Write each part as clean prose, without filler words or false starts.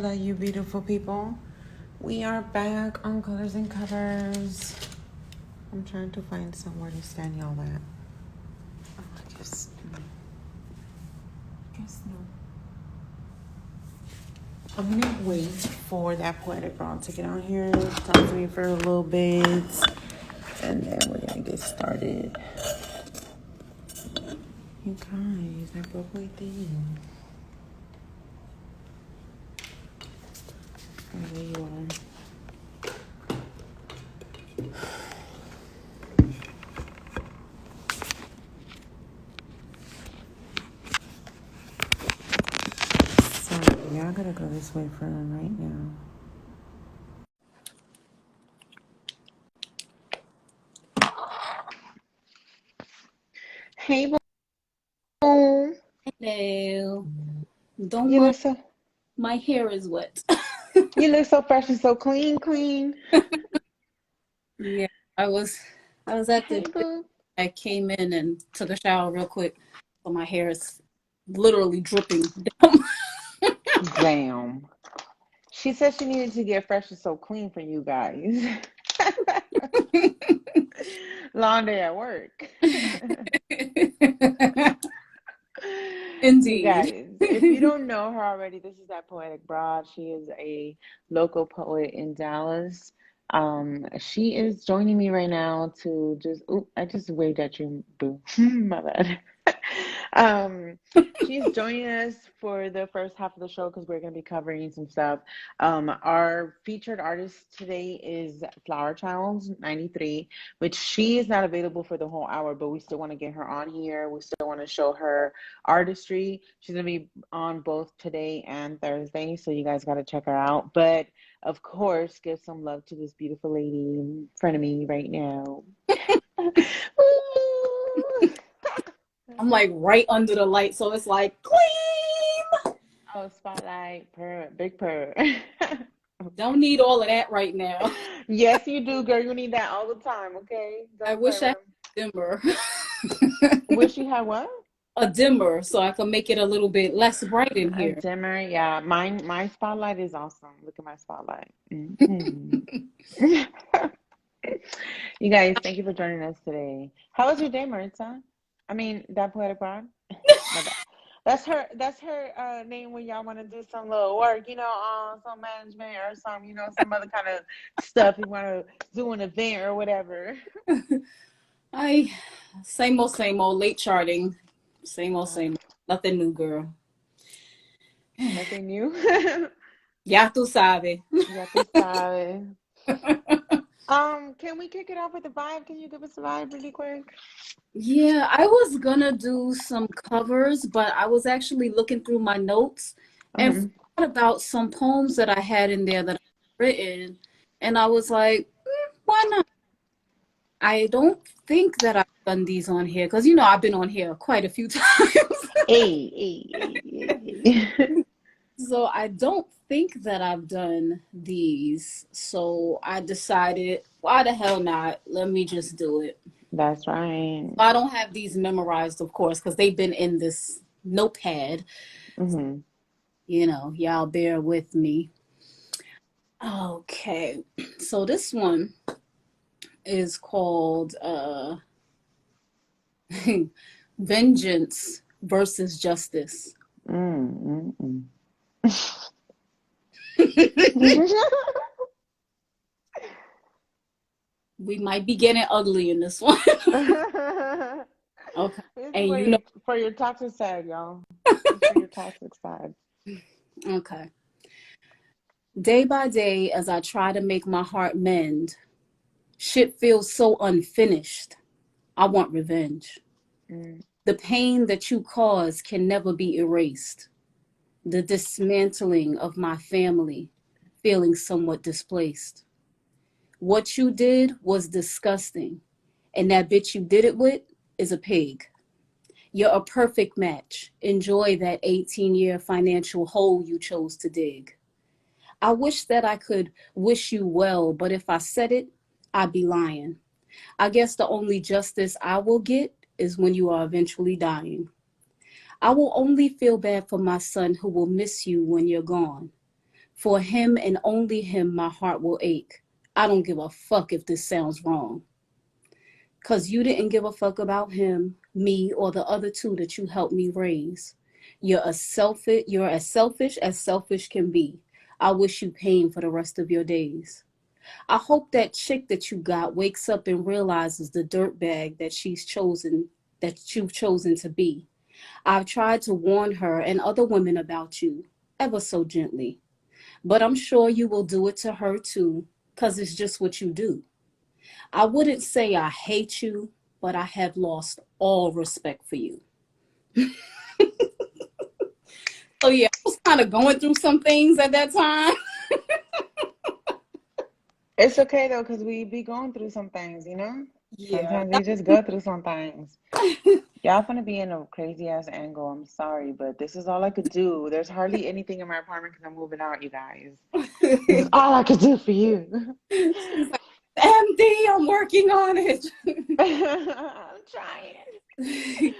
Hello, you beautiful people. We are back on Colors and Covers. I'm trying to find somewhere to stand y'all at. Oh, I guess no. I'm gonna wait for that poetic girl to get on here, talk to me for a little bit, and then we're gonna get started. You guys, I broke my thing. Oh, there you are. So y'all gotta go this way for right now. Hey, boom. Hello. Don't You mind, look so my hair is wet. you look so fresh and so clean. Yeah, I was I was at Hey, the gym. boo. I came in and took a shower real quick, so my hair is literally dripping down. Damn. She said she needed to get fresh and so clean for you guys. Long day at work. You Indeed. guys, if you don't know her already, this is that poetic broad. She is a local poet in Dallas. She is joining me right now to just, oop, I just waved at you, boo. My bad. Um, she's joining us for the first half of the show because we're going to be covering some stuff. Our featured artist today is Flower Child 93, which she is not available for the whole hour, but we still want to get her on here. We still want to show her artistry. She's going to be on both today and Thursday, so you guys got to check her out. But of course, give some love to this beautiful lady in front of me right now. Woo! I'm like right under the light, so it's like clean. Oh, spotlight, purr, big purr. Don't need all of that right now. Yes, you do, girl. You need that all the time, okay? I Don't play wish I with had him. a dimmer. Wish you had what? A dimmer so I can make it a little bit less bright in A here. dimmer, yeah. My spotlight is awesome. Look at my spotlight. Mhm. You guys, thank you for joining us today. How was your day, Maritza? I mean, that poetic pod. My bad. That's her name when y'all want to do some little work, some management or some, some other kind of stuff. You want to do an event or whatever. I same old late charting. Uh, Same old. Nothing new, girl. Nothing new. Ya tú sabes. Ya tú sabes. Can we kick it off with a vibe? Can you give us a vibe really quick? Yeah, I was gonna do some covers, but I was actually looking through my notes and Um, forgot about some poems that I had in there that I've written. And I was like, why not? I don't think that I've done these on here because, I've been on here quite a few times. hey. So I don't think that I've done these. So I decided, why the hell not? Let me just do it. That's right. I don't have these memorized, of course, because they've been in this notepad. Hmm. Y'all bear with me. Okay. So this one is called Vengeance versus Justice. Mm, We might be getting ugly in this one. mm. Okay. This is And for you know, your toxic side, y'all. It's for your toxic side. okay. Day by day, as I try to make my heart mend, shit feels so unfinished. I want revenge. Mm. The pain that you cause can never be erased. The dismantling of my family, feeling somewhat displaced. What you did was disgusting, and that bitch you did it with is a pig. You're a perfect match. Enjoy that 18-year financial hole you chose to dig. I wish that I could wish you well, but if I said it, I'd be lying. I guess the only justice I will get is when you are eventually dying. I will only feel bad for my son who will miss you when you're gone. For him and only him, my heart will ache. I don't give a fuck if this sounds wrong. Cause you didn't give a fuck about him, me, or the other two that you helped me raise. You're as selfish can be. I wish you pain for the rest of your days. I hope that chick that you got wakes up and realizes the dirtbag that you've chosen to be. I've tried to warn her and other women about you, ever so gently. But I'm sure you will do it to her too, cause it's just what you do. I wouldn't say I hate you, but I have lost all respect for you. So yeah, I was kind of going through some things at that time. It's okay though, because we be going through some things, you know? Yeah. Sometimes we just go through some things. Y'all gonna be in a crazy ass angle. I'm sorry, but this is all I could do. There's hardly anything in my apartment because I'm moving out, you guys. This is all I could do for you. She's like, MD, I'm working on it. I'm trying.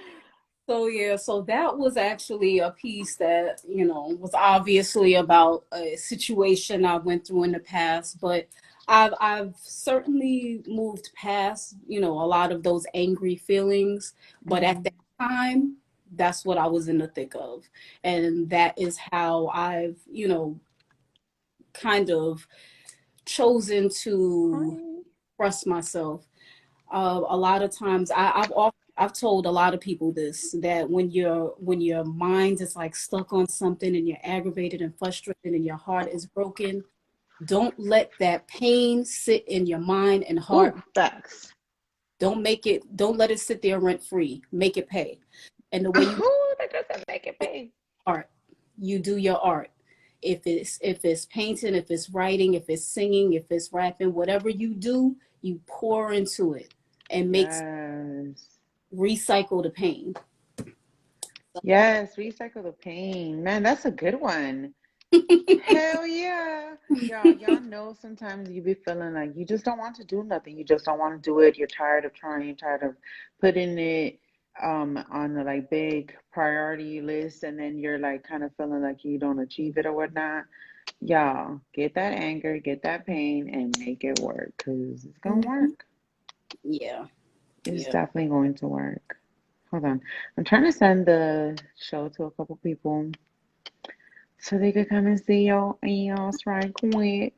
So yeah, so that was actually a piece that, was obviously about a situation I went through in the past, but I've certainly moved past, a lot of those angry feelings, but at that Mhm. time, that's what I was in the thick of. And that is how I've, kind of chosen to Hi. express myself. A lot of times I've told a lot of people this, that when your mind is like stuck on something and you're aggravated and frustrated and your heart is broken, don't let that pain sit in your mind and heart. Ooh, facts. Don't let it sit there rent free. Make it pay. And the way you Ooh, that doesn't make it pay. art, you do your art. If it's painting, if it's writing, if it's singing, if it's rapping, whatever you do, you pour into it and Yes. recycle the pain. Yes, recycle the pain. Man, that's a good one. Hell yeah. Y'all know sometimes you be feeling like you just don't want to do nothing. You just don't want to do it. You're tired of trying, you're tired of putting it on the like big priority list and then you're like kind of feeling like you don't achieve it or whatnot. Y'all, get that anger, get that pain and make it work because it's gonna Mhm. work. Yeah, It's yeah. definitely going to work. Hold on. I'm trying to send the show to a couple people so they could come and see y'all's right quick.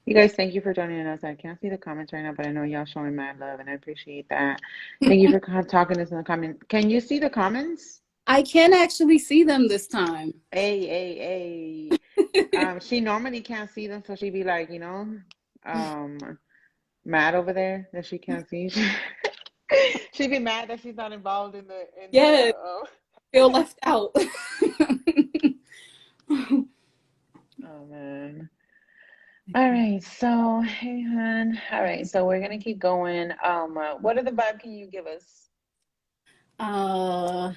You guys, thank you for joining us. I can't see the comments right now, but I know y'all showing mad love, and I appreciate that. Thank you for talking to us in the comments. Can you see the comments? I can actually see them this time. Hey, hey, hey. She normally can't see them, so she be like, mad over there that she can't see. She be mad that she's not involved in the. Yeah, feel left out. Oh man. All right, so hey, hon. All right, so we're gonna keep going. What other vibe can you give us? uh,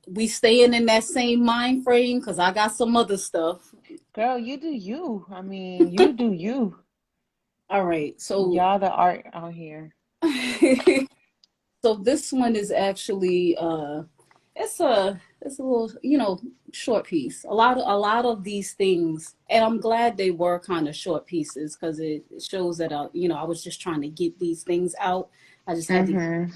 we staying in that same mind frame because I got some other stuff. Girl, you do you. I mean, you do you. All right, so Y'all the art out here. so this one is actually it's a little, short piece. A lot of these things, and I'm glad they were kind of short pieces because it shows that I was just trying to get these things out. I just had to Mm-hmm.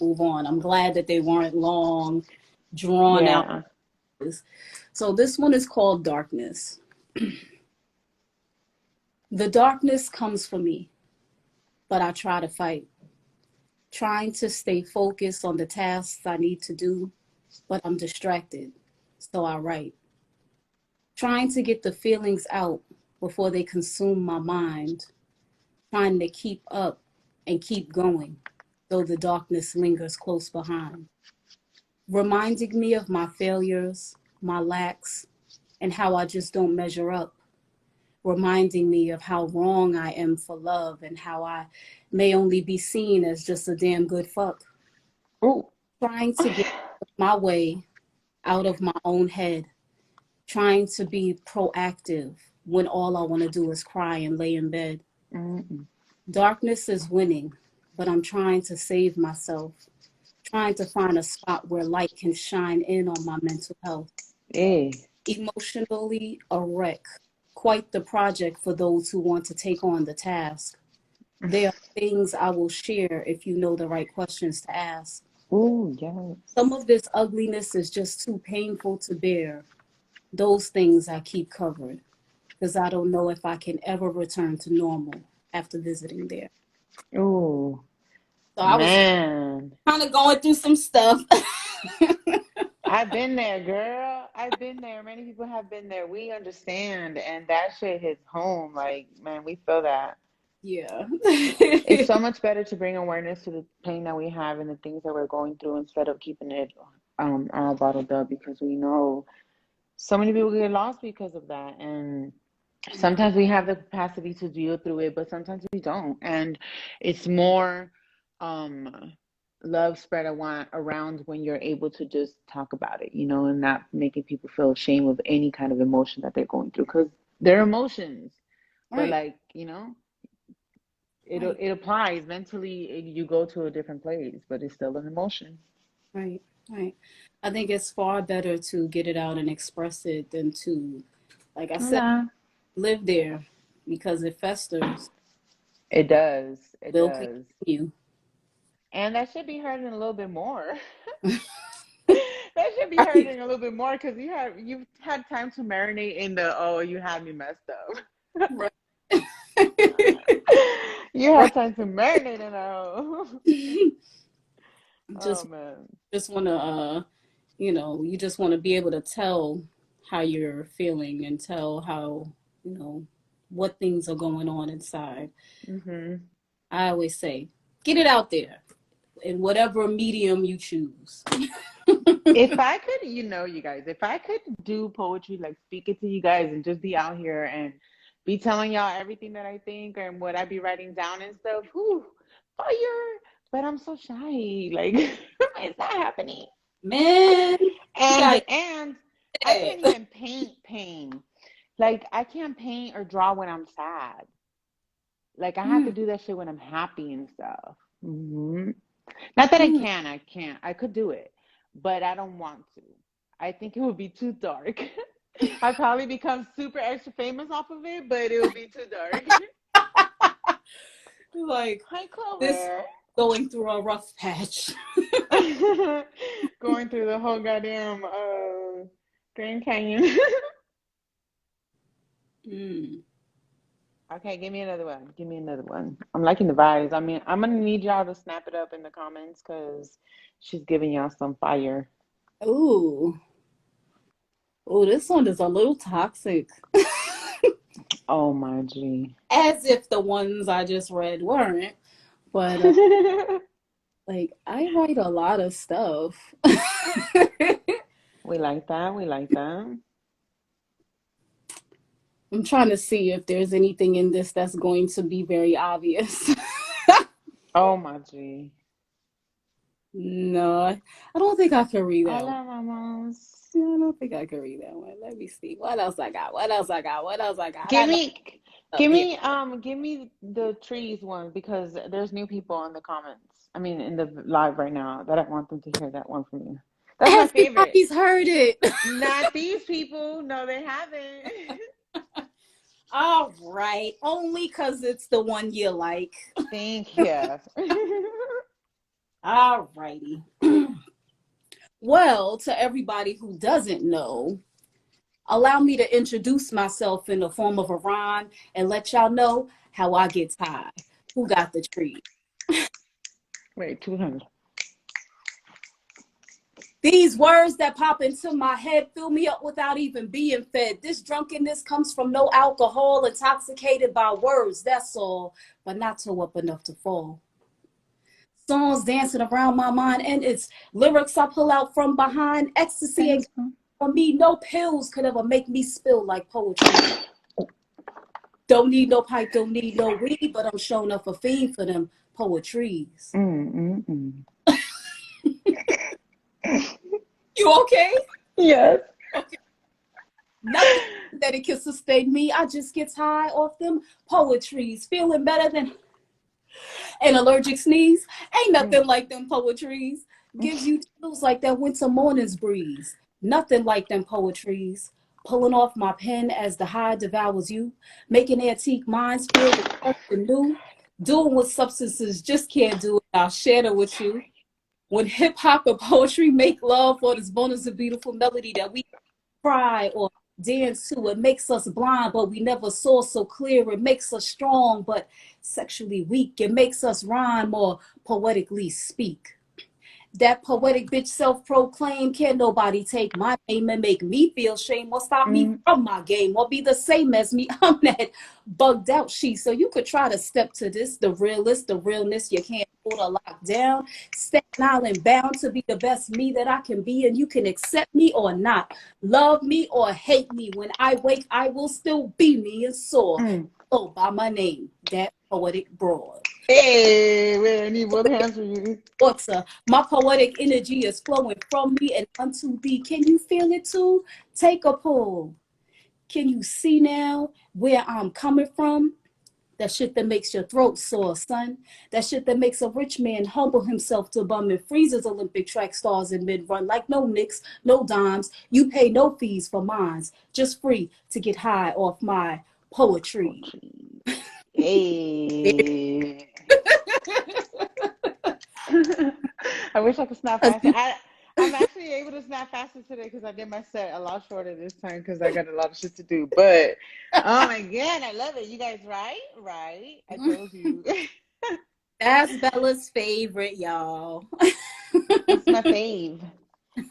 move on. I'm glad that they weren't long, drawn out. Yeah. So this one is called Darkness. The darkness comes for me, but I try to fight, trying to stay focused on the tasks I need to do, but I'm distracted. So I write, trying to get the feelings out before they consume my mind, trying to keep up and keep going, though the darkness lingers close behind, reminding me of my failures, my lacks, and how I just don't measure up, reminding me of how wrong I am for love and how I may only be seen as just a damn good fuck, Ooh. trying to get my way out of my own head, trying to be proactive when all I want to do is cry and lay in bed. Mm-mm. Darkness is winning, but I'm trying to save myself, trying to find a spot where light can shine in on my mental health. Eh. Emotionally a wreck. Quite the project for those who want to take on the task. There are things I will share if you know the right questions to ask. Ooh, yes. Some of this ugliness is just too painful to bear. Those things I keep covered because I don't know if I can ever return to normal after visiting there. Ooh, So I was man. kind of going through some stuff. I've been there, girl. I've been there. Many people have been there. We understand, and that shit hits home. Like, man, we feel that. Yeah. It's so much better to bring awareness to the pain that we have and the things that we're going through instead of keeping it all bottled up because we know so many people get lost because of that. And sometimes we have the capacity to deal through it, but sometimes we don't. And it's more um, love spread around when you're able to just talk about it, and not making people feel ashamed of any kind of emotion that they're going through because they're emotions. But Right, like, right, it applies mentally. You go to a different place, but it's still an emotion. right, right. I think it's far better to get it out and express it than to, like I said, Hola. live there because it festers, It does. It will does. continue. And that should be hurting a little bit more. That should be Right, hurting a little bit more because you've had time to marinate in the oh you had me messed up. right, You right. had time to marinate in that. Oh Just, man. just want to, you just want to be able to tell how you're feeling and tell how, you know, what things are going on inside. Hmm. I always say, get it out there in whatever medium you choose. If I could, you guys, if I could do poetry, like speak it to you guys and just be out here and be telling y'all everything that I think and what I be writing down and stuff, whew, fire. But I'm so shy. Like, it's not happening. Man, you And got and I can't that. even paint pain. Like I can't paint or draw when I'm sad. Like I have to Mm, do that shit when I'm happy and stuff. Not that I mm. can, I can't. I could do it, but I don't want to. I think it would be too dark. I'd probably become super extra famous off of it, but it would be too dark. Like Hi, this Clover. going through a rough patch. Going through the whole goddamn Grand Canyon. Mm. Okay, give me another one. Give me another one. I'm liking the vibes. I mean, I'm gonna need y'all to snap it up in the comments because she's giving y'all some fire. Ooh. Oh, this one is a little toxic. Oh my G. As if the ones I just read weren't. But like I write a lot of stuff. We like that. We like that. I'm trying to see if there's anything in this that's going to be very obvious. Oh my G. No, I don't think I can read that one. Hola, mamas. I don't think I can read that one. Let me see. What else I got? What else I got? What else I got? I Give know me, up here. give me the trees one because there's new people in the comments. I mean, in the live right now that I want them to hear that one from you. That's my favorite. Everybody's heard it. Not these people. No, they haven't. All right. Only because it's the one you like. Thank you. All righty. Well, to everybody who doesn't know, allow me to introduce myself in the form of a rhyme and let y'all know how I get high. Who got the treat? Wait, 200. These words that pop into my head fill me up without even being fed. This drunkenness comes from no alcohol, intoxicated by words, that's all, but not so up enough to fall. Songs dancing around my mind, and it's lyrics I pull out from behind. Ecstasy ain't on me. No pills could ever make me spill like poetry. Don't need no pipe, don't need no weed, but I'm showing up a fiend for them poetries. Mm. You okay? Yes. Okay. Nothing that it can sustain me. I just get high off them poetries, feeling better than an allergic sneeze. Ain't Mm. nothing like them poetries. Gives you chills like that winter morning's breeze. Nothing like them poetries. pulling off my pen as the hide devours you, making antique minds feel refreshed and new, doing what substances just can't do, and I'll share it with you. When hip hop and poetry make love for this bonus of beautiful melody that we cry or dance to, it makes us blind, but we never saw so clear. It makes us strong, but sexually weak. It makes us rhyme or poetically speak. That poetic bitch self-proclaimed, can't nobody take my name and make me feel shame or stop me Mm, from my game or be the same as me. I'm that bugged out she. So you could try to step to this, the realist, the realness you can't hold or lock down. Staten Island bound to be the best me that I can be, and you can accept me or not. Love me or hate me. When I wake, I will still be me and soar. mm. Oh, by my name, that poetic broad. Hey, wait, I need both hands for you. Water. My poetic energy is flowing from me and unto thee. Can you feel it too? Take a pull. Can you see now where I'm coming from? That shit that makes your throat sore, son. That shit that makes a rich man humble himself to bum and freezes Olympic track stars in mid-run. Like no nicks, no dimes. You pay no fees for mines. Just free to get high off my poetry. Poetry. Hey. I wish I could snap faster. I'm actually able to snap faster today because I did my set a lot shorter this time because I got a lot of shit to do. But oh my god, I love it. You guys, right? Right. I told you. That's Bella's favorite, y'all. It's my fave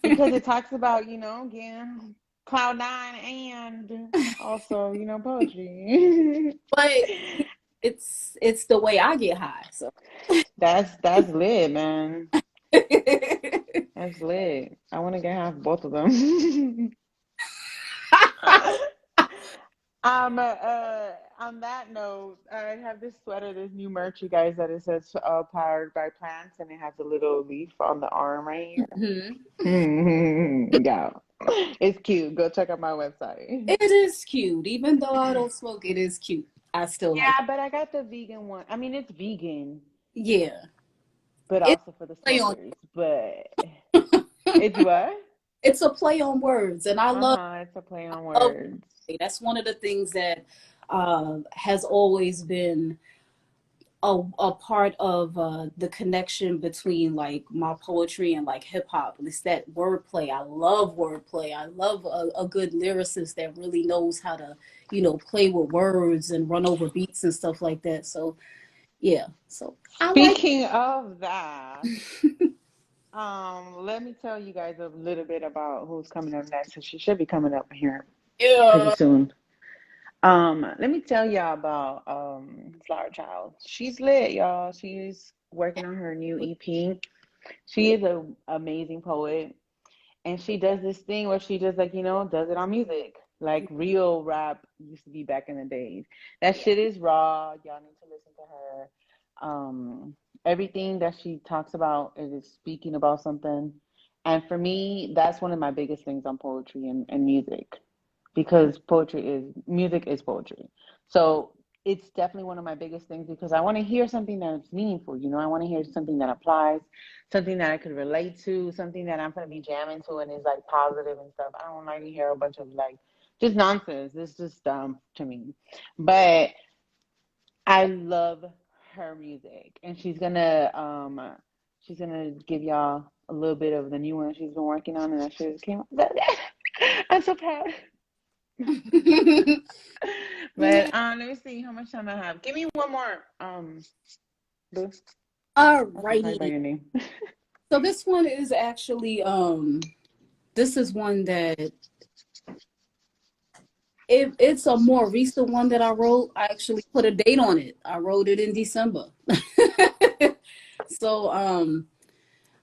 because it talks about, again, cloud nine and also, poetry. But it's the way I get high. So That's lit, man. That's lit. I want to get half both of them. On that note, I have this sweater, this new merch, you guys, that it says powered by plants, and it has a little leaf on the arm right here. Mhm. Yeah, it's cute. Go check out my website. It is cute. Even though I don't smoke, it is cute. I still like it. Yeah, but I got the vegan one. I mean, it's vegan, Yeah. but It's also for the a play on smokers. But it's what? it's a play on words. And Uh-huh, it's a play on love words. that's one of the things that has always been a part of the connection between like my poetry and like hip hop. It's that wordplay. I love wordplay. I love a good lyricist that really knows how to, play with words and run over beats and stuff like that. So yeah. So I like. Speaking of that, let me tell you guys a little bit about who's coming up next. So she should be coming up here pretty Yeah. soon. Let me tell y'all about Flower Child. She's lit, y'all. She's working on her new EP. She is an amazing poet, and she does this thing where she just like does it on music, like real rap used to be back in the days. That shit is raw. Y'all need to listen to her. Everything that she talks about is speaking about something, and for me, that's one of my biggest things on poetry and music because poetry is music is poetry. So it's definitely one of my biggest things because I want to hear something that's meaningful. I want to hear something that applies, something that I could relate to, something that I'm going to be jamming to and is like positive and stuff. I don't like to hear a bunch of like just nonsense. It's just dumb to me. But I love her music, and she's gonna give y'all a little bit of the new one she's been working on, and that shit just came out. I'm so proud. But let me see how much time I have. Give me one more. Boo. Also call you by Alrighty. your name. So this one is actually this is one that it's a more recent one that I wrote. I actually put a date on it. I wrote it in December. So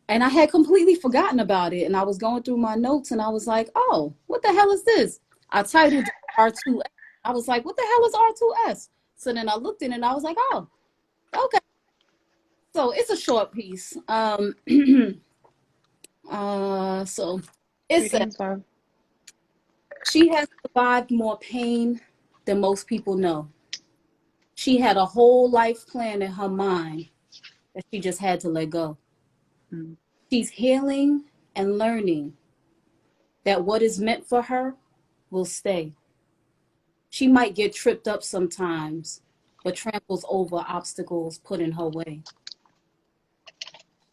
and I had completely forgotten about it, and I was going through my notes and I was like, "Oh, what the hell is this?" I titled it R2S. I was like, "What the hell is R2S?" So then I looked in it and I was like, "Oh, okay." So it's a short piece. So it Three says times five. she has survived more pain than most people know. She had a whole life plan in her mind that she just had to let go. Mm. She's healing and learning that what is meant for her will stay. She might get tripped up sometimes, but tramples over obstacles put in her way.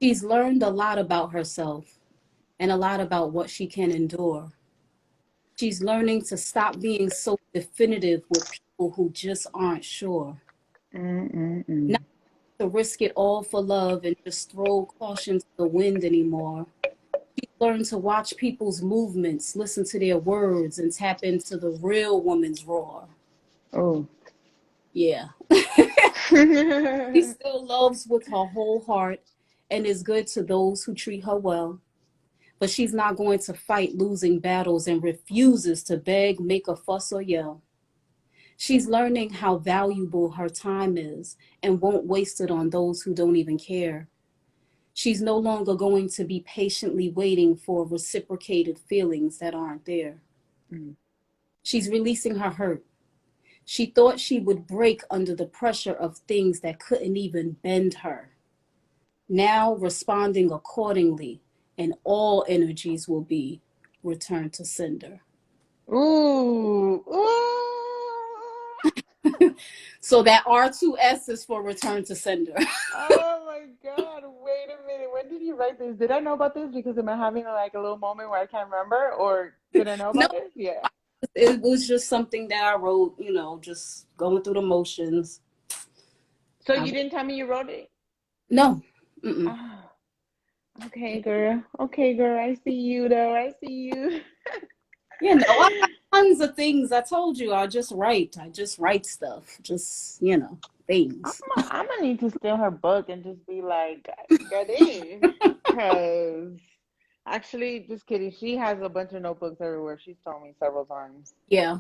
She's learned a lot about herself and a lot about what she can endure. She's learning to stop being so definitive with people who just aren't sure. Mm-mm-mm. Not to risk it all for love and just throw caution to the wind anymore. She's learned to watch people's movements, listen to their words, and tap into the real woman's roar. Oh. Yeah. She still loves with her whole heart and is good to those who treat her well. But she's not going to fight losing battles and refuses to beg, make a fuss, or yell. She's learning how valuable her time is and won't waste it on those who don't even care. She's no longer going to be patiently waiting for reciprocated feelings that aren't there. Mm. She's releasing her hurt. She thought she would break under the pressure of things that couldn't even bend her. Now responding accordingly, and all energies will be returned to sender. Ooh. Ooh. So that R2S is for return to sender. Oh my God. Wait a minute. When did you write this? Did I know about this? Because am I having like a little moment where I can't remember? Or did I know No, about this? Yeah. it was just something that I wrote, just going through the motions. So I you didn't tell me you wrote it? No. Mm-mm. Oh, okay, girl. Okay, girl. I see you though. I see you. I got tons of things. I told you I just write. I just write stuff. Just, things. I'm gonna need to steal her book and just be like, get in. Cause actually, just kidding. She has a bunch of notebooks everywhere. She's told me several times. Yeah.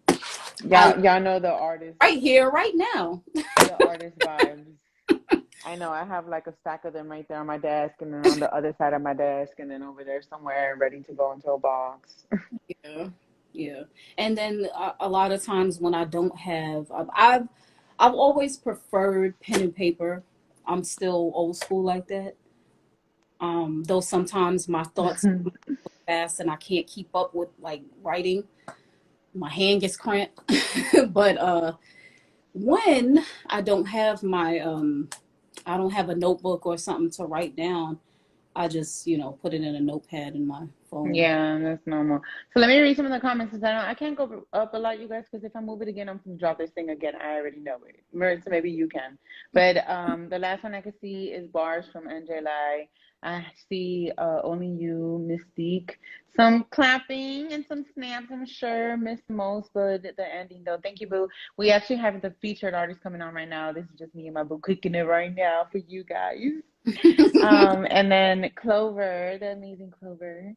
I Y'all know the artist, right here, right now. the artist vibes. I know I have like a stack of them right there on my desk, and then on the other side of my desk, and then over there somewhere, ready to go into a box. Yeah. Yeah. And then a lot of times when I don't have, I've always preferred pen and paper. I'm still old school like that. Though sometimes my thoughts come so fast and I can't keep up with like writing. My hand gets cramped. But when I don't have I don't have a notebook or something to write down, I just, put it in a notepad in my phone. Yeah, that's normal. So let me read some of the comments since I can't go up a lot, you guys, because if I move it again, I'm gonna drop this thing again. I already know it. So maybe you can. But the last one I can see is bars from NJ Lai. I see only you, Mystique. Some clapping and some snaps, I'm sure. Miss most, but the ending though. Thank you, Boo. We actually have the featured artist coming on right now. This is just me and my boo cooking it right now for you guys. And then Clover, the amazing Clover.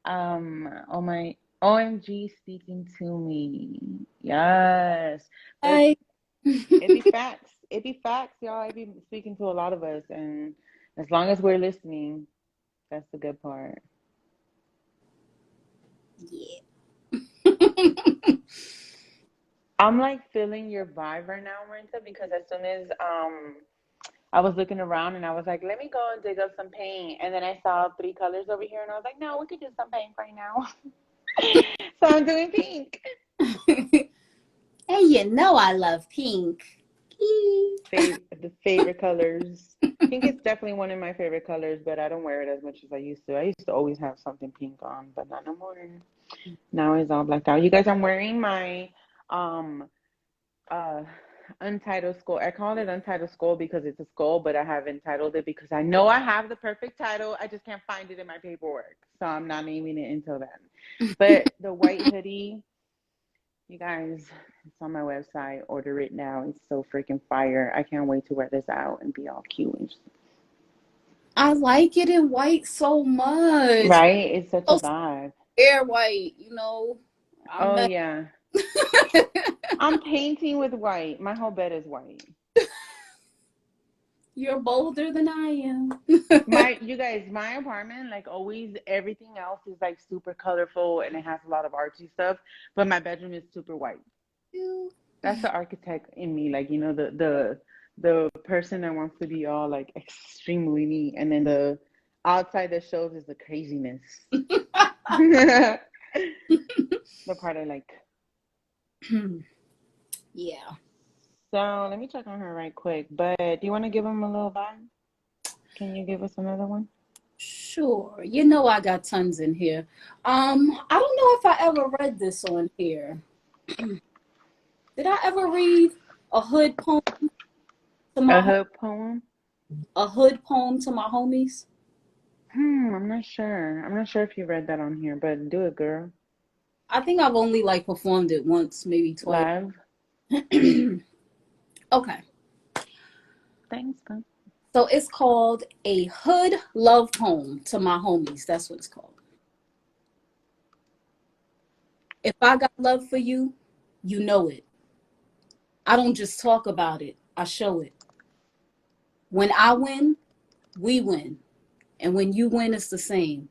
Oh my, OMG speaking to me. Yes. But Hi. it be facts. It be facts, y'all. It be speaking to a lot of us. And as long as we're listening, that's the good part. Yeah. I'm like feeling your vibe right now, Marinta, because as soon as I was looking around and I was like, let me go and dig up some paint. And then I saw three colors over here and I was like, no, we could do some paint right now. So I'm doing pink. And I love pink. The favorite colors. Pink is definitely one of my favorite colors, but I don't wear it as much as I used to. I used to always have something pink on, but not no more. Now it's all blacked out. You guys, I'm wearing my um uh Untitled Skull. I call it Untitled Skull because it's a skull, but I have entitled it because I know I have the perfect title. I just can't find it in my paperwork. So I'm not naming it until then. But the white hoodie, you guys, it's on my website. Order it now. It's so freaking fire. I can't wait to wear this out and be all cute. I like it in white so much. Right? It's such a So vibe. air white, I'm Oh, not. yeah. I'm painting with white. My whole bed is white. You're bolder than I am. You guys, my apartment, like always, everything else is like super colorful and it has a lot of artsy stuff, but my bedroom is super white. That's the architect in me, like the person that wants to be all like extremely neat, and then the outside that shows is the craziness. The part I like. Yeah. So let me check on her right quick. But do you want to give him a little vibe? Can you give us another one? Sure. You know I got tons in here. I don't know if I ever read this on here. Did I ever read a hood poem to A my hood poem? a hood poem to my homies? I'm not sure. I'm not sure if you read that on here, but do it, girl. I think I've only like performed it once, maybe twice. Live. Okay. Thanks, bud. So it's called A Hood Love Poem to My Homies. That's what it's called. If I got love for you, you know it. I don't just talk about it, I show it. When I win, we win. And when you win, it's the same.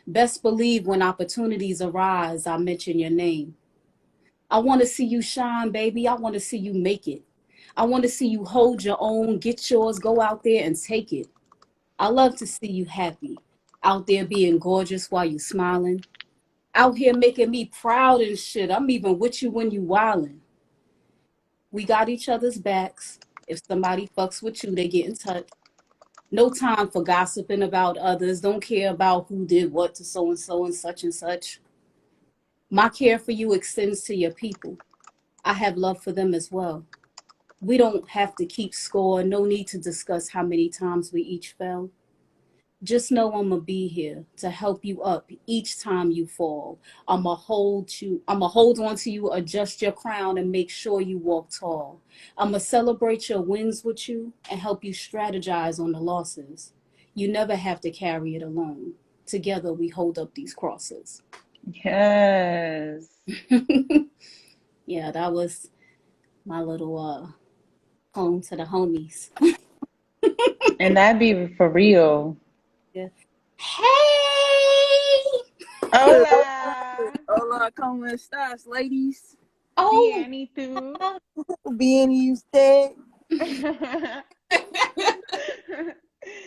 Best believe when opportunities arise, I mention your name. I want to see you shine, baby. I want to see you make it. I want to see you hold your own, get yours, go out there and take it. I love to see you happy, out there being gorgeous while you smiling, out here making me proud and shit. I'm even with you when you wildin'. We got each other's backs. If somebody fucks with you, they get in touch. No time for gossiping about others. Don't care about who did what to so and such and such. My care for you extends to your people. I have love for them as well. We don't have to keep score. No need to discuss how many times we each fell. Just know I'ma be here to help you up each time you fall. I'ma hold on to you, adjust your crown, and make sure you walk tall. I'ma celebrate your wins with you and help you strategize on the losses. You never have to carry it alone. Together we hold up these crosses. Yes. Yeah, that was my little poem to the homies. And that'd be for real. Yeah. Hey! Good. Hola. Hola, ¿cómo estás, ladies? Oh, Bien, ¿y tú? Bien usted?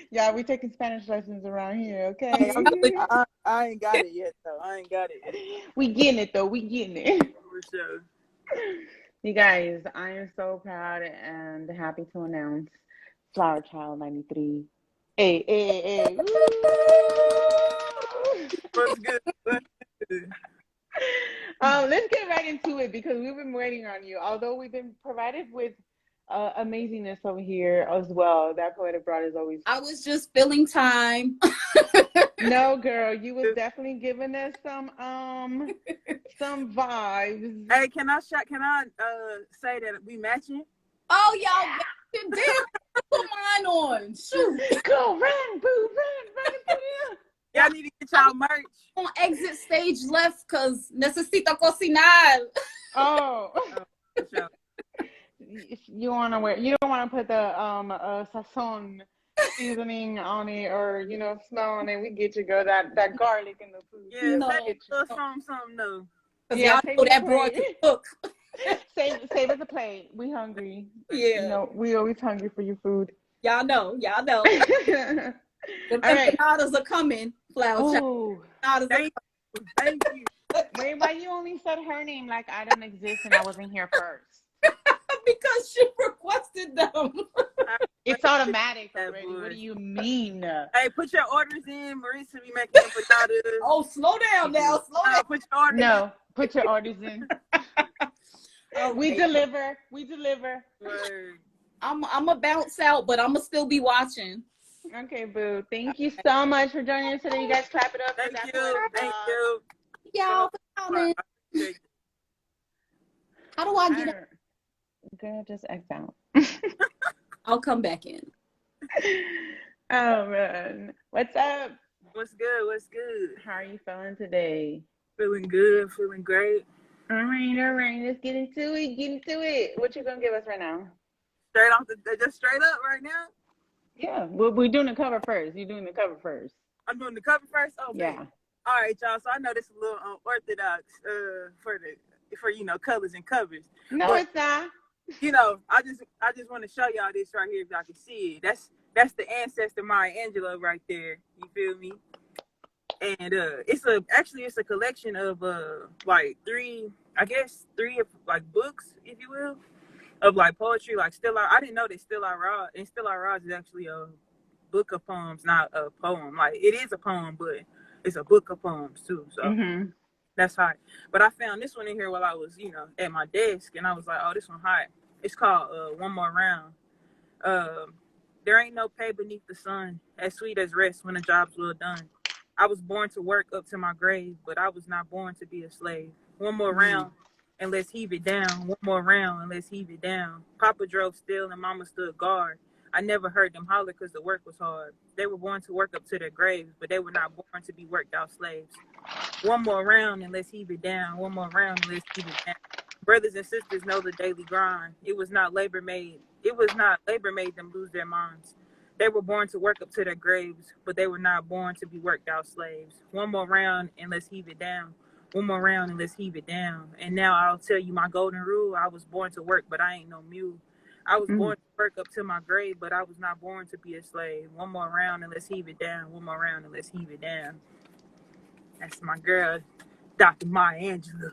Yeah, we taking Spanish lessons around here, Hey, I'm telling okay? I ain't got it yet, though. I ain't got it yet. We getting it though. We getting it. For sure. You guys, I am so proud and happy to announce Flower Child 93. Hey, hey, hey. Woo! What's good? What's good? Let's get right into it because we've been waiting on you. Although we've been provided with amazingness over here as well. That Poetic Broad is always. I was just filling time. No, girl, you was definitely giving us some vibes. Hey, can I say that we matching? Oh, y'all damn, put mine on. Shoot. Go run, boo, run and put it Y'all need to get y'all merch. On exit stage left because necesito cocinar. Oh. For sure. You don't wanna put the sazon seasoning on it or smell on it. We get you, girl. That garlic in the food. Yeah, Yeah, No, we say get you. a little something new. because Yeah, y'all save know us a that broad can plate. cook. Save us a plate. We hungry. Yeah, We always hungry for your food. y'all know. Y'all know. The All right. empanadas are coming. Flower child. Oh, Empanadas Thank you. Thank you. wait, why you only said her name like I didn't exist and I wasn't here first? because she requested them. It's automatic That already. What do bullshit. you mean? Hey, put your orders in. Marisa be making empanadas. Oh, slow down now. Slow down. Put your orders No, put your orders in. We Okay. deliver. We deliver. in. Word. I'm gonna bounce out, but I'm gonna still be watching. Okay, boo. Thank you so much for joining us today. You guys clap it up for Thank that you. Poetic Thank Broad. you. Y'all for coming. I appreciate it. How do I All get? right. Girl, just X out. I'll come back in. Oh man. What's up? What's good? What's good? How are you feeling today? Feeling good. Feeling great. All right. Let's get into it. Get into it. What you gonna give us right now? Straight off just straight up right now. Yeah, we're doing the cover first. You're doing the cover first. I'm doing the cover first. Oh, Yeah. man. All right, y'all. So I know this is a little unorthodox for colors and covers. No, but, it's not. I just want to show y'all this right here if y'all can see it. That's the ancestor Maya Angelou right there. You feel me? And it's a collection of like three of like books, if you will, of like poetry. Like I didn't know that Still I Rise, and Still I Rise is actually a book of poems, not a poem. Like it is a poem, but it's a book of poems too. So Mm-hmm. that's hot. But I found this one in here while I was, at my desk, and I was like, oh, this one hot. It's called One More Round. Um, there ain't no pay beneath the sun, as sweet as rest when the job's well done. I was born to work up to my grave, but I was not born to be a slave. One more round, and let's heave it down. One more round, and let's heave it down. Papa drove still, and Mama stood guard. I never heard them holler because the work was hard. They were born to work up to their graves, but they were not born to be worked out slaves. One more round and let's heave it down. One more round and let's heave it down. Brothers and sisters know the daily grind. It was not labor made. It was not labor made them lose their minds. They were born to work up to their graves, but they were not born to be worked out slaves. One more round and let's heave it down. One more round and let's heave it down. And now I'll tell you my golden rule. I was born to work, but I ain't no mule. I was born to work up to my grave, but I was not born to be a slave. One more round and let's heave it down. One more round and let's heave it down. That's my girl, Dr. Maya Angelou.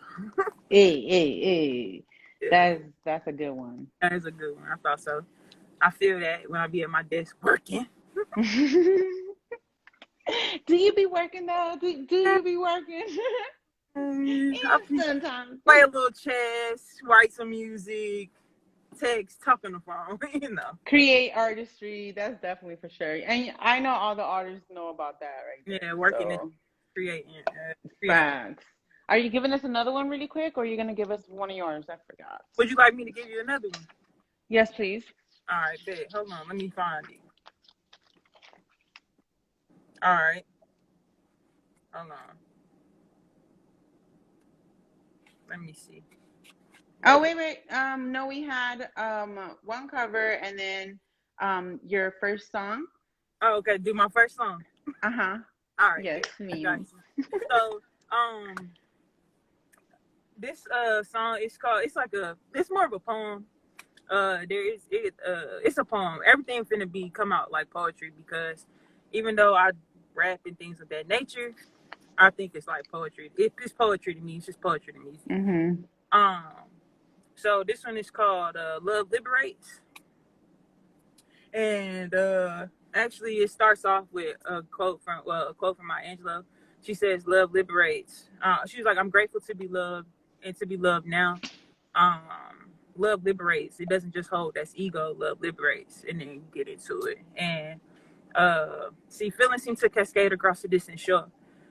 Hey. Yeah, That's a good one. that is a good one. I thought so. I feel that when I be at my desk working. Do you be working though? Do you be working? I Sometimes. play a little chess, write some music, text, talk on the phone, Create artistry, that's definitely for sure. And I know all the artists know about that right Yeah, there. working and So, creating. facts. Are you giving us another one really quick, or are you going to give us one of yours? I forgot. Would you like me to give you another one? Yes, please. All right, bet. Hold on. Let me find it. All right. Hold on. Let me see. Oh, wait. No, we had one cover and then your first song. Oh, okay. Do my first song. Uh-huh. All right, Yes, bet. I got me. you. So, this song it's more of a poem. It's a poem. Everything finna be come out like poetry because even though I rap and things of that nature, I think it's like poetry. It's poetry to me. It's just poetry to me. Mm-hmm. So this one is called Love Liberates. And actually it starts off with a quote from Maya Angelou. She says, "Love liberates." She's like, "I'm grateful to be loved and to be loved now. Um, love liberates. It doesn't just hold. That's ego. Love liberates." And then you get into it. And see, feelings seem to cascade across the distant shore.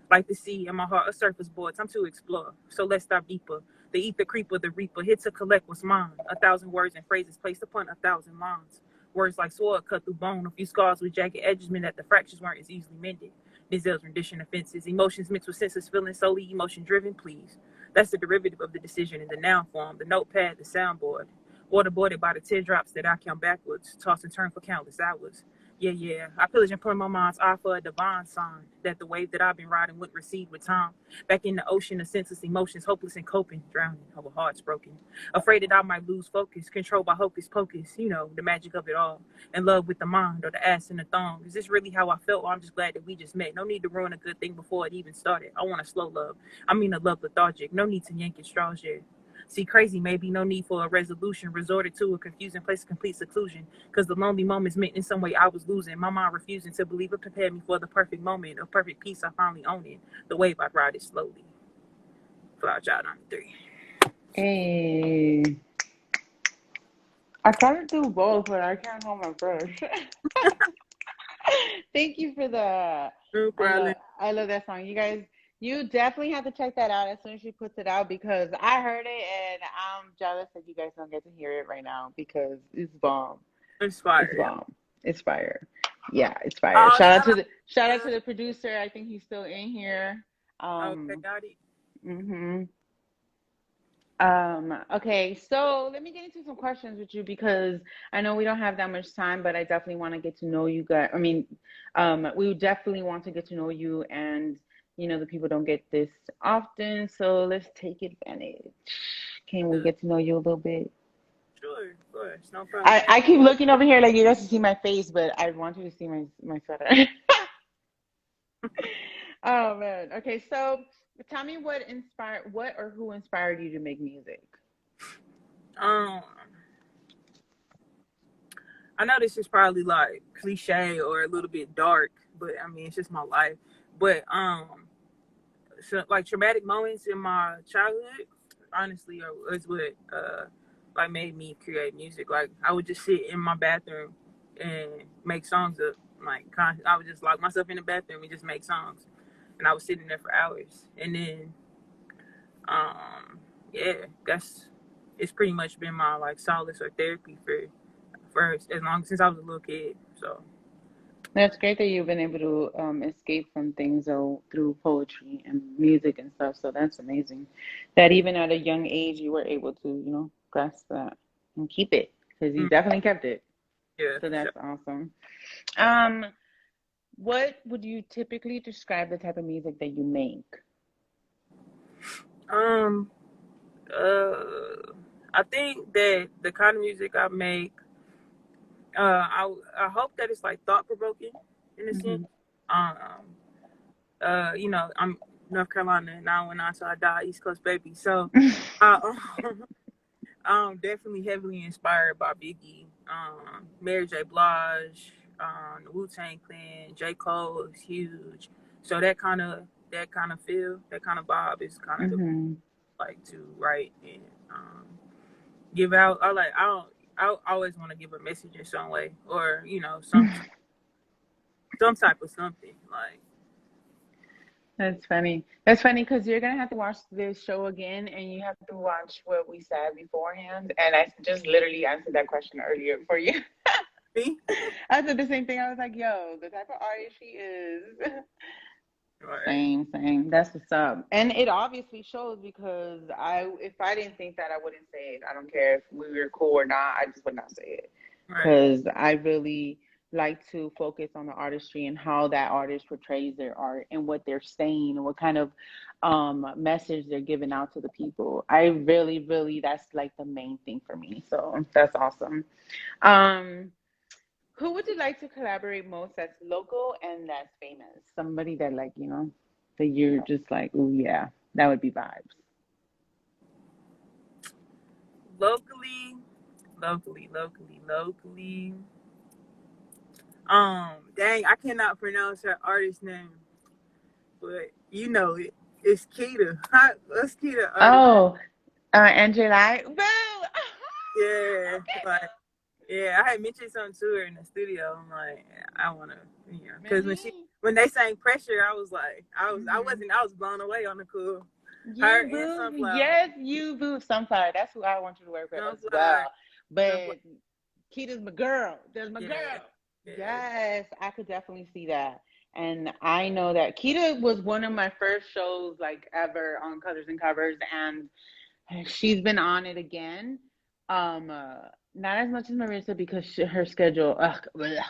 Like the sea in my heart, a surface board. Time to explore. So let's dive deeper. The ether creeper, the reaper, here to collect what's mine. 1,000 words and phrases placed upon 1,000 lines. Words like sword cut through bone. A few scars with jagged edges meant that the fractures weren't as easily mended. Denzel's rendition offenses. Emotions mixed with senses, feeling solely emotion driven, please. That's the derivative of the decision in the noun form, the notepad, the soundboard. Waterboarded by the teardrops that I count backwards, toss and turn for countless hours. Yeah. I pillage and put my mind's eye for a divine sign that the wave that I've been riding would recede with time. Back in the ocean of senseless emotions, hopeless and coping, drowning, our hearts broken. Afraid that I might lose focus, controlled by hocus pocus, the magic of it all. In love with the mind or the ass and the thong. Is this really how I felt? Or I'm just glad that we just met. No need to ruin a good thing before it even started. I want a slow love. I mean a love lethargic. No need to yank at straws yet. See, crazy maybe, no need for a resolution, resorted to a confusing place of complete seclusion, because the lonely moments meant in some way I was losing, my mind refusing to believe it prepared me for the perfect moment of perfect peace I finally own it, the wave I'd ride it slowly. Cloud Child 93. Hey. I tried to do both, but I can't hold my breath. Thank you for the. No problem. I love that song. You guys, you definitely have to check that out as soon as she puts it out because I heard it and I'm jealous that you guys don't get to hear it right now because it's bomb. Inspired. It's bomb. It's fire. Yeah, it's fire. Oh, Shout out to the producer. I think he's still in here. Okay, got it. Mm-hmm. Okay, so let me get into some questions with you because I know we don't have that much time, but I definitely want to get to know you guys. I mean, we definitely want to get to know you, and the people don't get this often, so let's take advantage. Can we get to know you a little bit? Sure, of course, no problem. I keep looking over here like you guys to see my face, but I want you to see my sweater. Oh man. Okay, so tell me what or who inspired you to make music? Um, I know this is probably like cliche or a little bit dark, but I mean it's just my life. But so like traumatic moments in my childhood, honestly, is what like made me create music. Like I would just sit in my bathroom and make songs up. Like I would just lock myself in the bathroom and just make songs, and I was sitting there for hours. And then yeah, that's it's pretty much been my like solace or therapy for as long since I was a little kid. So That's great that you've been able to escape from things through poetry and music and stuff. So that's amazing. That even at a young age you were able to, grasp that and keep it because you mm, definitely kept it. yeah, So for sure. that's awesome. Um, what would you typically describe the type of music that you make? Um, I think that the kind of music I make, I hope that it's like thought provoking in a sense. Hmm. Um, I'm North Carolina, 919 till I die, East Coast baby. So, uh, definitely heavily inspired by Biggie, Mary J. Blige, the Wu Tang Clan, J. Cole is huge. So that kind of feel, that kind of vibe is kind of the Hmm. like to write and give out. I always want to give a message in some way, or some type of something like. That's funny. That's funny because you're gonna have to watch this show again, and you have to watch what we said beforehand. And I just literally answered that question earlier for you. Me. I said the same thing. I was like, "Yo, the type of artist she is." Right. Same, same. That's what's up. And it obviously shows because if I didn't think that, I wouldn't say it. I don't care if we were cool or not. I just would not say it Right. because I really like to focus on the artistry and how that artist portrays their art and what they're saying and what kind of message they're giving out to the people. I really, really, that's like the main thing for me. So that's awesome. Um, who would you like to collaborate most that's local and that's famous? Somebody that like, that you're just like, oh yeah, that would be vibes. Locally, locally. Dang, I cannot pronounce her artist name, but you know it. It's Keita. What's Keita artist? Oh, Angela. Boo! Yeah, like yeah. I had mentioned something to her in the studio. I'm like, I wanna, because Really? when they sang Pressure, I was like, Hmm. I was blown away on the cool. Yeah, Her and boo. Sunflower, Yes, you boo. Sunflower. That's who I want you to work with as Sunflower, well. Sunflower. But Kita's my girl. That's my Yeah, girl. yeah. Yes, I could definitely see that. And I know that Kita was one of my first shows like ever on Colors and Covers, and she's been on it again. Not as much as Marissa because her schedule, ugh, bleh.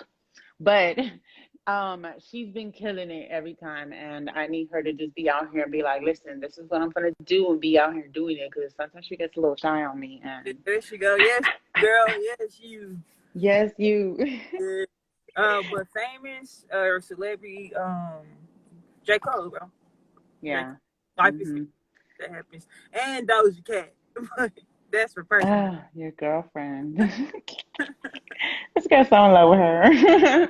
But she's been killing it every time, and I need her to just be out here and be like, "Listen, this is what I'm gonna do," and be out here doing it because sometimes she gets a little shy on me. And There she go. Yes, girl. Yes, you. yes, you. Yeah. But famous or celebrity, J. Cole, bro. J. Cole. Yeah. Life is Hmm. that happens, and Doja Cat. But that's for personal. Ah, your girlfriend. This guy's so in love with her.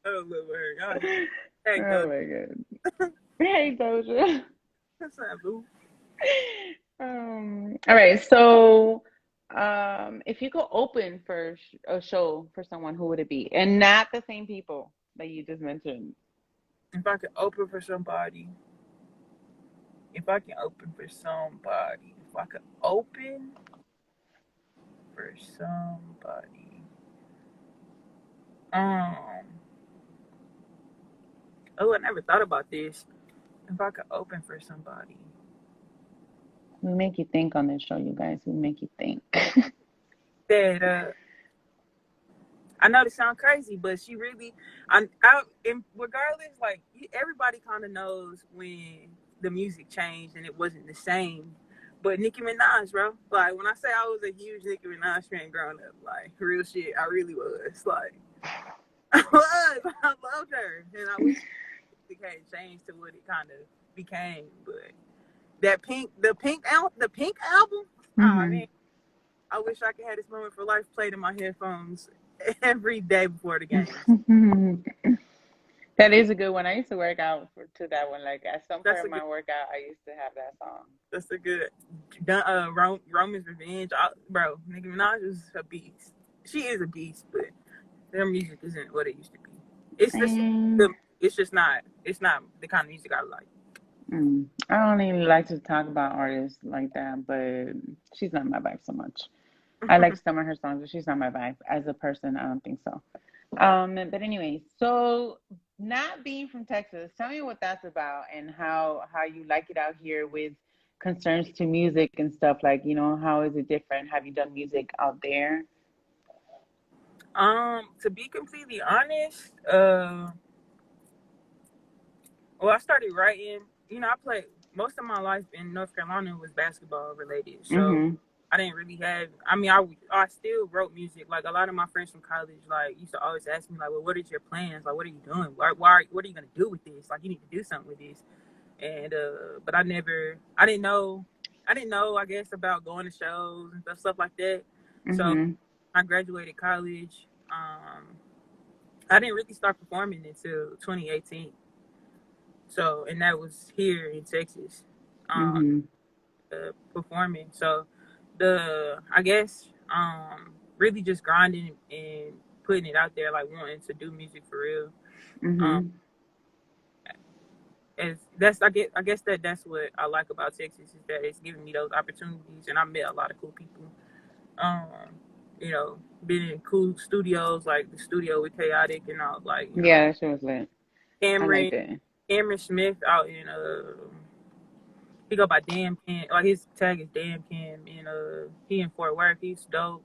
Oh, little word. Oh, hey, Oh Doja. my god. Hey, Doja. What's up, boo? All right. So, if you could open for a show for someone, who would it be? And not the same people that you just mentioned. If I could open for somebody, if I can open for somebody, if I could open for somebody, um, oh, I never thought about this. If I could open for somebody We make you think on this show, you guys. We make you think. that I know this sounds crazy, but she really, and regardless, like everybody kind of knows when the music changed and it wasn't the same. But Nicki Minaj, bro, like when I say I was a huge Nicki Minaj fan growing up, like real shit, I really was. Like I was, I loved her, and I wish. music hadn't changed to what it kind of became. But the pink album. Oh Mm-hmm. man, I wish I could have this moment for life played in my headphones every day before the games. That is a good one. I used to work out to that one. Like at some point That's a in good. my workout, I used to have that song. That's a good. Roman's Revenge, bro. Nicki Minaj is a beast. She is a beast, but their music isn't what it used to be. It's the same. And It's just not. It's not the kind of music I like. I don't even like to talk about artists like that, but she's not my vibe so much. I like some of her songs, but she's not my vibe. As a person, I don't think so. But anyway, so not being from Texas, tell me what that's about and how you like it out here with concerns to music and stuff. Like, how is it different? Have you done music out there? To be completely honest, well, I started writing. I played most of my life in North Carolina was basketball related, so Mm-hmm. I didn't really have. I mean, I still wrote music. Like a lot of my friends from college, like used to always ask me, like, "Well, what is your plans? Like, what are you doing? What are you gonna do with this? Like, you need to do something with this." And but I didn't know, I guess about going to shows and stuff like that. So Mm-hmm. I graduated college. I didn't really start performing until 2018. So, and that was here in Texas, um, Mm-hmm. performing. So, I guess, really just grinding and putting it out there, like wanting to do music for real. Um, Mm-hmm. as I guess that's what I like about Texas is that it's giving me those opportunities, and I met a lot of cool people. Um, been in cool studios like the studio with Chaotic and all, like Yeah, that shit was lit. I Cameron liked it. Cameron Smith out in he go by Damn Cam. Like his tag is Damn Cam, and he in Fort Worth. He's dope.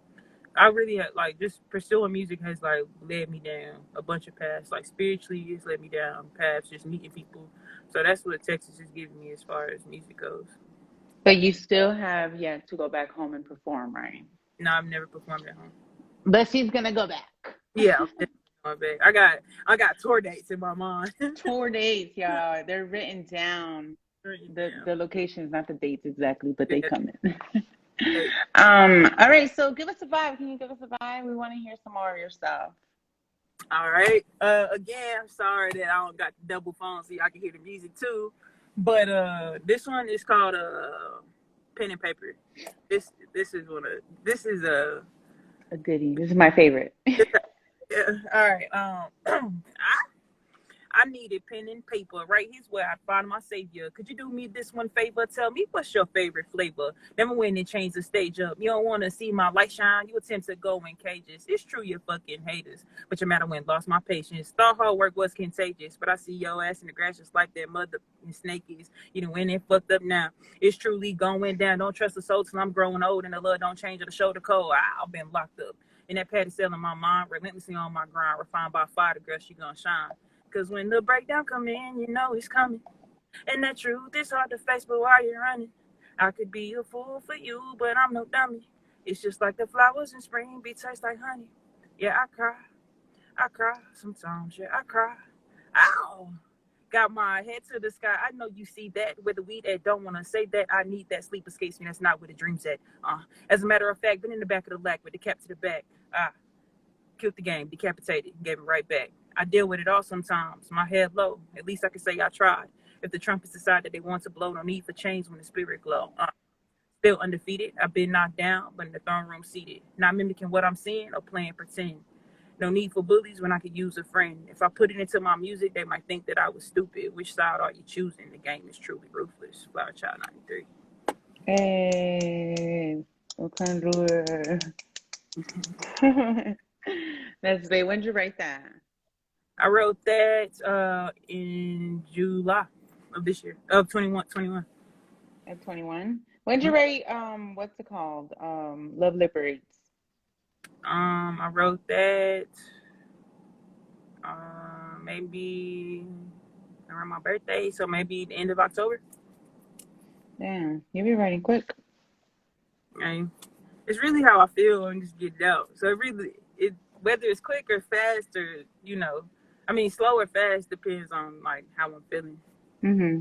I really had like just pursuing music has like led me down a bunch of paths. Like spiritually, it's led me down paths, just meeting people. So that's what Texas is giving me as far as music goes. But you still have yet to go back home and perform, right? No, I've never performed at home. But she's gonna go back. Yeah, I'm definitely going back. I got tour dates in my mind. Tour dates, y'all. They're written down. Yeah, The locations, not the dates exactly, but they yeah. come in. Hey, All right, so give us a vibe. Can you give us a vibe? We want to hear some more of your stuff. all right. Again, I'm sorry that I don't got the double phone so y'all can hear the music too. But this one is called Pen and Paper. This is one of this is a A goodie. This is my favorite. all right. I needed pen and paper. Right here's where I find my savior. Could you do me this one favor? Tell me what's your favorite flavor. Never win and change the stage up. You don't want to see my light shine. You attempt to go in cages. It's true, you're fucking haters. But your matter when lost my patience. Thought hard work was contagious. But I see your ass in the grass just like that mother and snake is. You done went and fucked up now. It's truly going down. Don't trust the soul till I'm growing old and the love don't change or the shoulder cold. I've been locked up. In that patty cell in my mind, relentlessly on my grind, refined by fire, the girl, she gonna shine. Cause when the breakdown come in, you know it's coming. And that truth is hard to face, but while you're running, I could be a fool for you, but I'm no dummy. It's just like the flowers in spring, be taste like honey. Yeah, I cry sometimes. Yeah, I cry. Ow. Got my head to the sky. I know you see that where the weed at. Don't want to say that. I need that sleep escapes me. That's not where the dream's at. As a matter of fact, been in the back of the lack with the cap to the back. Killed the game, decapitated, gave it right back. I deal with it all sometimes. My head low. At least I can say I tried. If the trumpets decide that they want to blow, no need for change when the spirit glow. Still undefeated. I've been knocked down, but in the throne room seated. Not mimicking what I'm seeing or playing pretend. No need for bullies when I could use a friend. If I put it into my music, they might think that I was stupid. Which side are you choosing? The game is truly ruthless. Flower Child 93. Hey, what kind of lure? That's great. When did you write that? I wrote that in July of this year, of 21. At 21. When did you write what's it called? Love Liberates. I wrote that maybe around my birthday, so maybe the end of October. Damn, you be writing quick. And it's really how I feel and just get it out. So it whether it's quick or fast or I mean, slow or fast depends on like how I'm feeling. Hmm.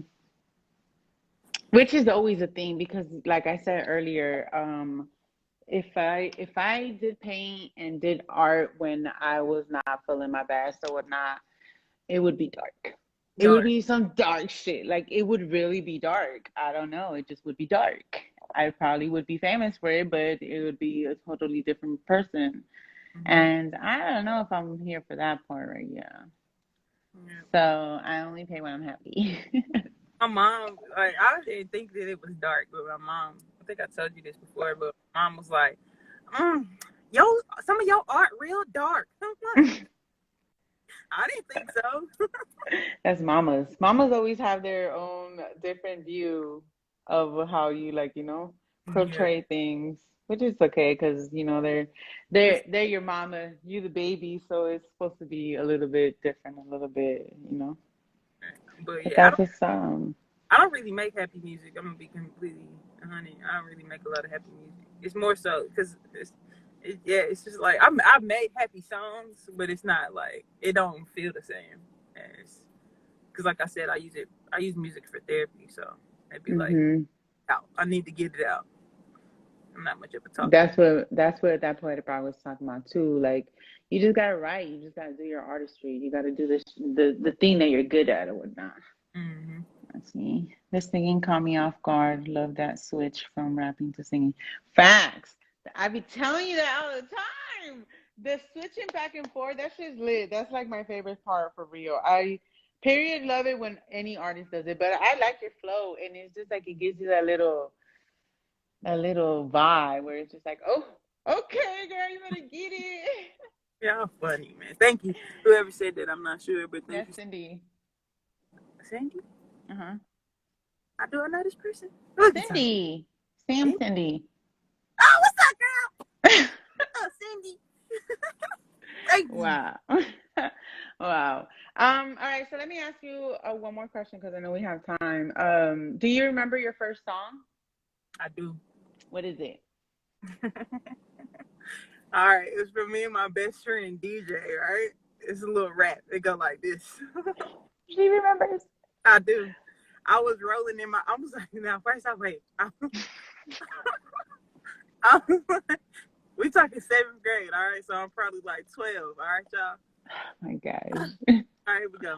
Which is always a thing because, like I said earlier, if I did paint and did art when I was not feeling my best or whatnot, it would be dark. It would Dark. be some dark shit. Like it would really be dark. I don't know. It just would be dark. I probably would be famous for it, but it would be a totally different person. Mm-hmm. And I don't know if I'm here for that part right now. Yeah. So I only pay when I'm happy. My mom, like, I didn't think that it was dark, but my mom, I think I told you this before, but my mom was like, mm, yo, some of your art real dark. I'm like, I didn't think so. That's mamas. Mamas always have their own different view of how you like, Yeah. portray things, which is okay because they're your mama, you the baby, so it's supposed to be a little bit different, a little bit. But But yeah, that's just I don't really make happy music. I'm gonna be completely honest. I don't really make a lot of happy music. It's more so because it's just like I've made happy songs, but it's not like it don't feel the same as because like I said, I use music for therapy, so it'd be like hmm. out. I need to get it out. I'm not much of a talker. That's what that poetic I was talking about too. Like you just gotta write, you just gotta do your artistry, you gotta do the thing that you're good at or whatnot. Mm-hmm. Let's see. This singing caught me off guard. Love that switch from rapping to singing. Facts. I be telling you that all the time. The switching back and forth, that shit's lit. That's like my favorite part for real. I period love it when any artist does it. But I like your flow and it's just like it gives you that little vibe where it's just like, oh, okay, girl, you better get it. Y'all funny, man. Thank you. Whoever said that, I'm not sure, but thank you. That's Cindy. Sandy? Uh-huh. I do I know this person? Who you talking? Cindy. Sam Cindy? Cindy. Oh, what's up, girl? Oh, Cindy. Thank you. Wow. Wow. All right, so let me ask you one more question because I know we have time. Do you remember your first song? I do. What is it? All right, it's for me and my best friend DJ. Right? It's a little rap. It go like this. She remembers. I do. I was rolling in my. I was like, now first I wait. I was like, we talking seventh grade. All right, so I'm probably like 12. All right, y'all. Oh my gosh. All right, here we go.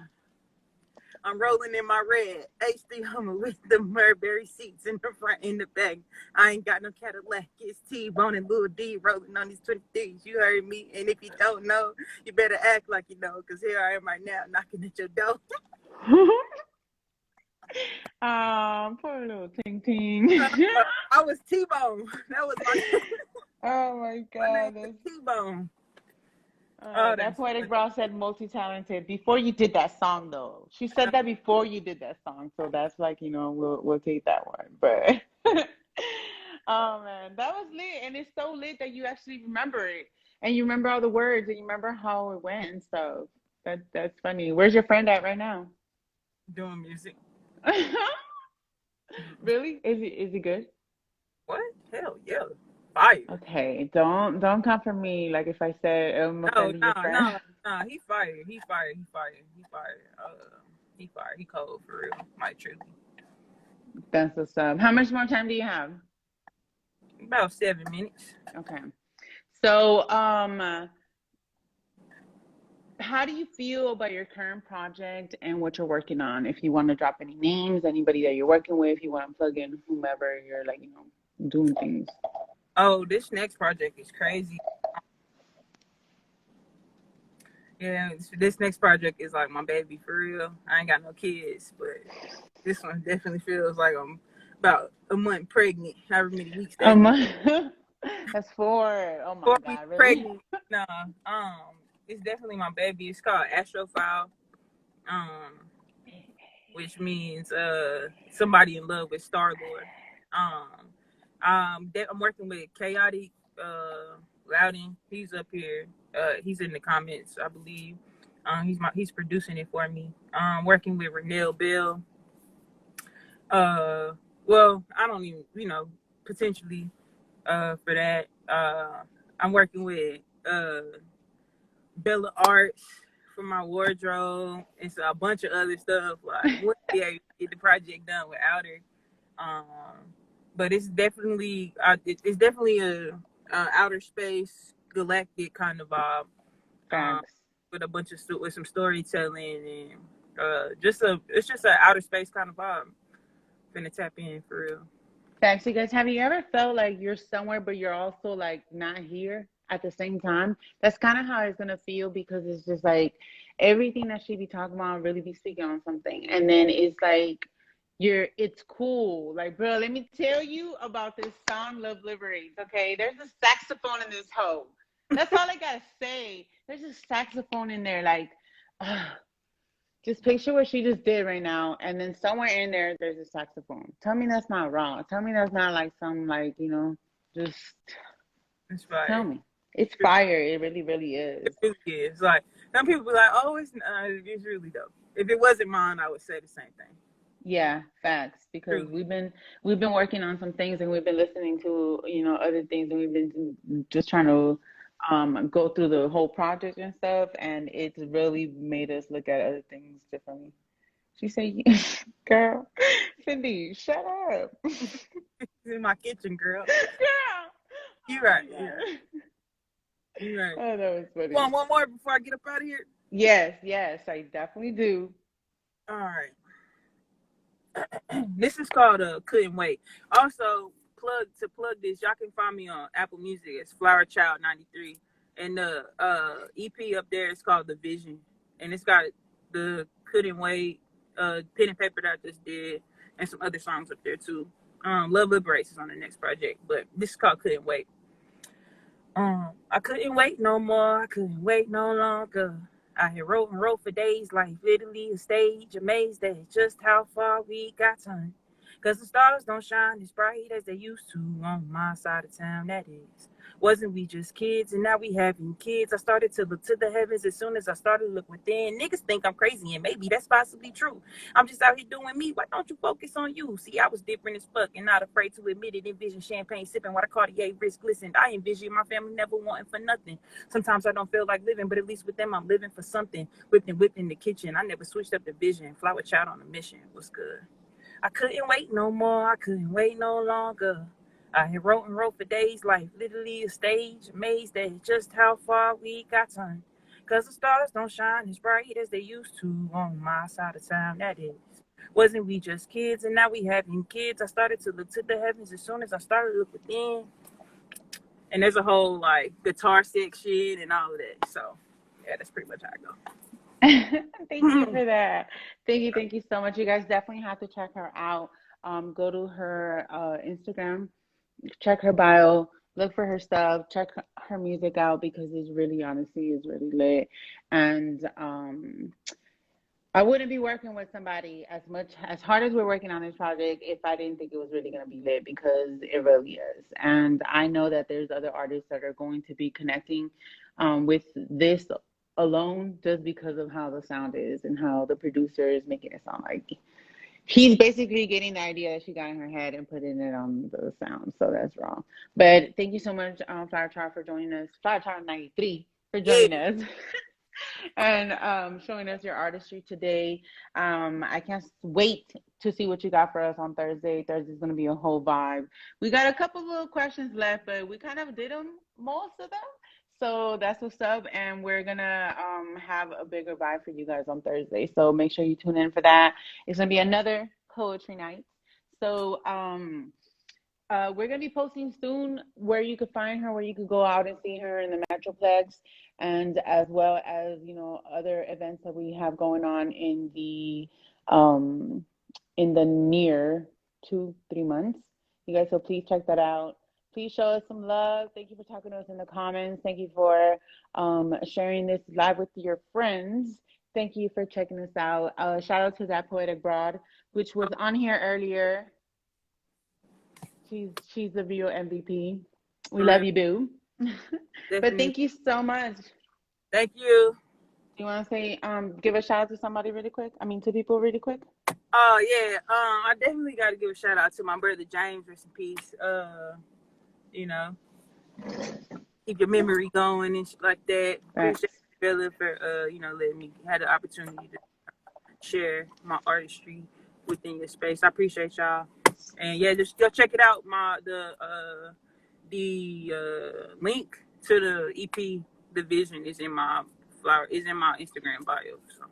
I'm rolling in my red HD Hummer with the Burberry seats in the front and the back. I ain't got no Cadillac. It's T-Bone and Lil D rolling on these 23s. You heard me. And if you don't know, you better act like you know. Because here I am right now knocking at your door. Poor little Ting Ting. I was T-Bone. That was Oh my my name God. was T-Bone. Oh, Oh, that that's poetic funny. brow said multi-talented before you did that song though. She said that before you did that song, so that's like we'll take that one. But oh man, that was lit, and it's so lit that you actually remember it, and you remember all the words, and you remember how it went and stuff. That's funny. Where's your friend at right now? Doing music. Really? Is he good? What? Hell yeah. Fire. Okay, don't come for me like if I said I'm No, offending no, your friend. no, no. He fired. He fired. He fired. He fired. He fired. He cold for real. Like truly. That's what's up. How much more time do you have? About 7 minutes. Okay. So, how do you feel about your current project and what you're working on? If you want to drop any names, anybody that you're working with, you want to plug in whomever you're like, doing things. Oh, this next project is crazy. Yeah, this next project is like my baby for real. I ain't got no kids, but this one definitely feels like I'm about a month pregnant. However many weeks that Um, is. that's 4. Oh my 4 weeks God, really? pregnant. No, it's definitely my baby. It's called Astrophile. Um, which means somebody in love with Star Lord. I'm working with Chaotic Loudon. He's up here. He's in the comments, I believe. He's producing it for me. Working with Renelle Bell. Well, I don't even potentially for that. I'm working with Bella Arts for my wardrobe and so a bunch of other stuff. Like, wouldn't be able to get the project done without her. But it's definitely a outer space galactic kind of vibe. Facts. With a bunch of with some storytelling and it's just an outer space kind of vibe. Finna tap in for real. Facts. You guys, have you ever felt like you're somewhere, but you're also like not here at the same time? That's kind of how it's gonna feel because it's just like everything that she be talking about really be speaking on something, and then it's like it's cool. Like, bro, let me tell you about this song, "Love Liberates." Okay, there's a saxophone in this hoe. That's all I gotta say. There's a saxophone in there, like. Just picture what she just did right now, and then somewhere in there, there's a saxophone. Tell me that's not wrong. Tell me that's not like some like just It's fire. tell me it's fire. It really, really is. It really is. Like some people be like, "Oh, it's really dope." If it wasn't mine, I would say the same thing. Yeah, facts. Because Truly. we've been working on some things, and we've been listening to other things, and we've been just trying to go through the whole project and stuff, and it's really made us look at other things differently. She said, "Girl, Cindy, shut up." It's in my kitchen, girl. Girl. You Oh right. my God. You right. Oh, that was funny. Want one more before I get up out of here? Yes, I definitely do. All right. This is called Couldn't Wait. Also, plug this, y'all can find me on Apple Music. It's Flower Child 93. And the EP up there is called The Vision. And it's got the Couldn't Wait, pen and paper that I just did, and some other songs up there too. Love Liberates is on the next project, but this is called Couldn't Wait. I couldn't wait no more. I couldn't wait no longer. I had wrote and wrote for days, like literally a stage, amazed at just how far we got turned. Cause the stars don't shine as bright as they used to on my side of town, that is. Wasn't we just kids and now we having kids? I started to look to the heavens as soon as I started to look within. Niggas think I'm crazy and maybe that's possibly true. I'm just out here doing me. Why don't you focus on you? See, I was different as fuck and not afraid to admit it. Envision champagne sipping while the Cartier wrist glistened. I envision my family never wanting for nothing. Sometimes I don't feel like living, but at least with them I'm living for something. Whipped in the kitchen. I never switched up the vision. Flower child on a mission. What's good? I couldn't wait no more. I couldn't wait no longer. I had wrote and wrote for days, like literally a stage, amazed at just how far we got turned. Cause the stars don't shine as bright as they used to on my side of town, that is. Wasn't we just kids and now we having kids? I started to look to the heavens as soon as I started to look within. And there's a whole like guitar section and all of that. So yeah, that's pretty much how I go. Thank you for that. Thank you so much. You guys definitely have to check her out. Go to her Instagram, check her bio, look for her stuff, check her music out because it's really honestly is really lit. And I wouldn't be working with somebody as hard as we're working on this project if I didn't think it was really going to be lit because it really is. And I know that there's other artists that are going to be connecting with this alone just because of how the sound is and how the producer is making it sound like he's basically getting the idea that she got in her head and putting it on the sound. So that's wrong. But thank you so much, Flower Child, for joining us. Flower Child 93 for joining us. And showing us your artistry today. I can't wait to see what you got for us on Thursday. Thursday's going to be a whole vibe. We got a couple little questions left, but we kind of did them, most of them. So that's what's up. And we're going to have a bigger vibe for you guys on Thursday. So make sure you tune in for that. It's going to be another poetry night. So we're going to be posting soon where you could find her, where you could go out and see her in the Metroplex, and as well as, other events that we have going on in the near 2-3 months. You guys, so please check that out. Please show us some love. Thank you for talking to us in the comments. Thank you for sharing this live with your friends. Thank you for checking us out. Shout out to that Poetic Broad, which was on here earlier. She's the real MVP. We love you, boo. But thank you so much. Thank you. You want to say, give a shout out to somebody really quick? To people really quick? Oh, yeah. I definitely got to give a shout out to my brother James. Rest in peace. Keep your memory going and shit like that. Appreciate Bella, for letting me have the opportunity to share my artistry within your space. I appreciate y'all. And yeah, just go check it out. The link to the EP division is in my Instagram bio. So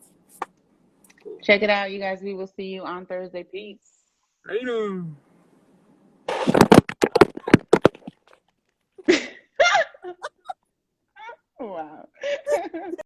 cool. Check it out, you guys. We will see you on Thursday. Peace. Later.